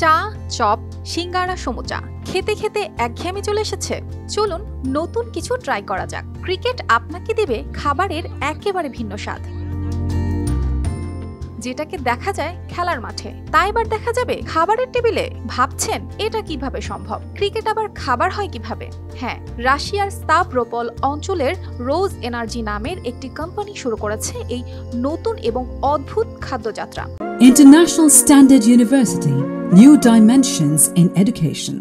চা, চপ, সিঙ্গাড়া, সমুচা খেতে খেতে একঘেয়েমি চলে এসেছে? চলুন নতুন কিছু ট্রাই করা যাক। ক্রিকেট আপনাকে দেবে খাবারের একেবারে ভিন্ন স্বাদ, যেটাকে দেখা যায় খেলার মাঠে, তা এবার দেখা যাবে খাবারের টেবিলে। ভাবছেন এটা কিভাবে সম্ভব? ক্রিকেট আবার খাবার হয় কিভাবে? হ্যাঁ, রাশিয়ার স্তাভ্রোপল অঞ্চলের রোজ এনার্জি নামের একটি কোম্পানি শুরু করেছে এই নতুন এবং অদ্ভুত খাদ্যযাত্রা। International Standard University, New Dimensions in Education.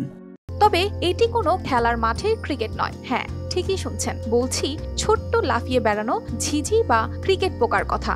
তবে এটি কোনো খেলার মাঠের ক্রিকেট নয়। হ্যাঁ, ঠিকই শুনছেন, বলছি ছোট্ট লাফিয়ে বেড়ানো ঝিঝি বা ক্রিকেট পোকার কথা।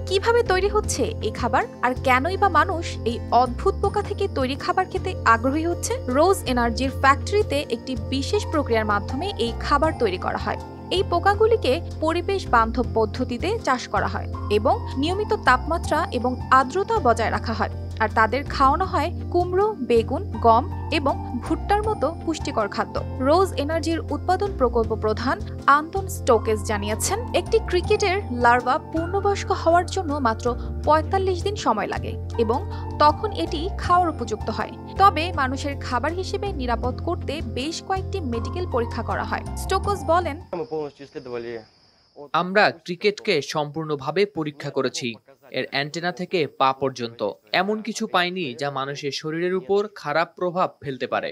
কিভাবে তৈরি হচ্ছে এই খাবার, আর কেনই বা মানুষ এই অদ্ভুত পোকা থেকে তৈরি খাবার খেতে আগ্রহী হচ্ছে? রোজ এনার্জির ফ্যাক্টরিতে একটি বিশেষ প্রক্রিয়ার মাধ্যমে এই খাবার তৈরি করা হয়। এই পোকাগুলিকে পরিবেশ বান্ধব পদ্ধতিতে চাষ করা হয় এবং নিয়মিত তাপমাত্রা এবং আর্দ্রতা বজায় রাখা হয়, আর তাদের খাওয়ানো হয় কুমড়ো, বেগুন, গম এবং ভুট্টার মতো পুষ্টিকর খাদ্য। রোজ এনার্জির উৎপাদন প্রকল্প প্রধান আন্তন স্টোকেস জানিয়েছেন, একটি ক্রিকেটের লার্ভা পূর্ণবয়স্ক হওয়ার জন্য মাত্র ৪৫ দিন সময় লাগে এবং তখন এটি খাওয়ার উপযুক্ত হয়। তবে মানুষের খাবার হিসেবে নিরাপদ করতে বেশ কয়েকটি মেডিকেল পরীক্ষা করা হয়। স্টোকস বলেন, আমরা ক্রিকেটকে সম্পূর্ণভাবে পরীক্ষা করেছি, এর অ্যান্টেনা থেকে পা পর্যন্ত। এমন কিছু পাইনি যা মানুষের শরীরের উপর খারাপ প্রভাব ফেলতে পারে।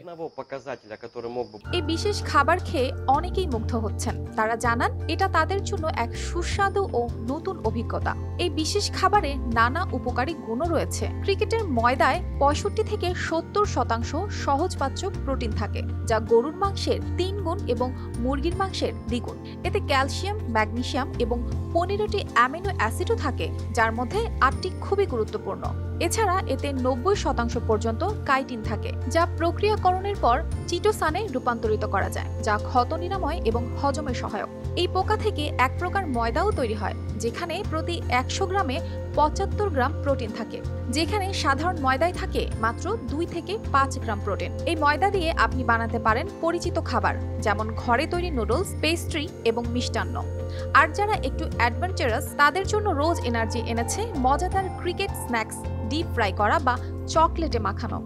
এই বিশেষ খাবার খেয়ে অনেকেই মুগ্ধ হচ্ছেন। তারা জানান এটা তাদের জন্য এক সুস্বাদু ও নতুন অভিজ্ঞতা। এই বিশেষ খাবারে নানা উপকারী গুণও রয়েছে। ক্রিকেটের ময়দায় ৬৫ থেকে ৭০% সহজপাচ্য প্রোটিন থাকে, যা গরুর মাংসের ৩ গুণ এবং মুরগির মাংসের ২ গুণ। এতে ক্যালসিয়াম, ম্যাগনেসিয়াম এবং ১৫টি অ্যামিনো অ্যাসিডও থাকে, যার মধ্যে ৮টি খুবই গুরুত্বপূর্ণ। এছাড়া এতে ৯০% পর্যন্ত কাইটিন থাকে, যা প্রক্রিয়াকরণের পর চিটোসানে রূপান্তরিত করা যায়, যা ক্ষত নিরাময় এবং হজমে সহায়ক। এই পোকা থেকে এক প্রকার ময়দাও তৈরি হয়, যেখানে প্রতি ১০০ গ্রামে ৭৫ গ্রাম প্রোটিন থাকে, যেখানে সাধারণ ময়দায় থাকে মাত্র ২ থেকে ৫ গ্রাম প্রোটিন। এই ময়দা দিয়ে আপনি বানাতে পারেন পরিচিত খাবার, যেমন ঘরে তৈরি নুডলস, পেস্ট্রি এবং মিষ্টান্ন। আর যারা একটু অ্যাডভেঞ্চারাস, তাদের জন্য রোজ এনার্জি এনেছে মজাদার ক্রিকেট স্ন্যাক্স, ডিপ ফ্রাই করা বা চকলেটে মাখানো।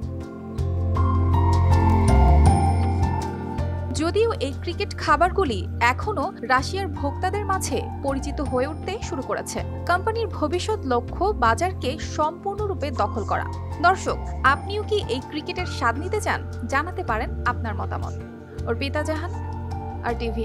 যদিও এই ক্রিকেট খাবারগুলি এখনো রাশিয়ার ভোক্তাদের মাঝে পরিচিত হয়ে উঠতে শুরু করেছে, কোম্পানির ভবিষ্যৎ লক্ষ্য বাজারকে সম্পূর্ণরূপে দখল করা। দর্শক, আপনিও কি এই ক্রিকেটের স্বাদ নিতে চান? জানাতে পারেন আপনার মতামত। অর্পিতা জাহান, RTV।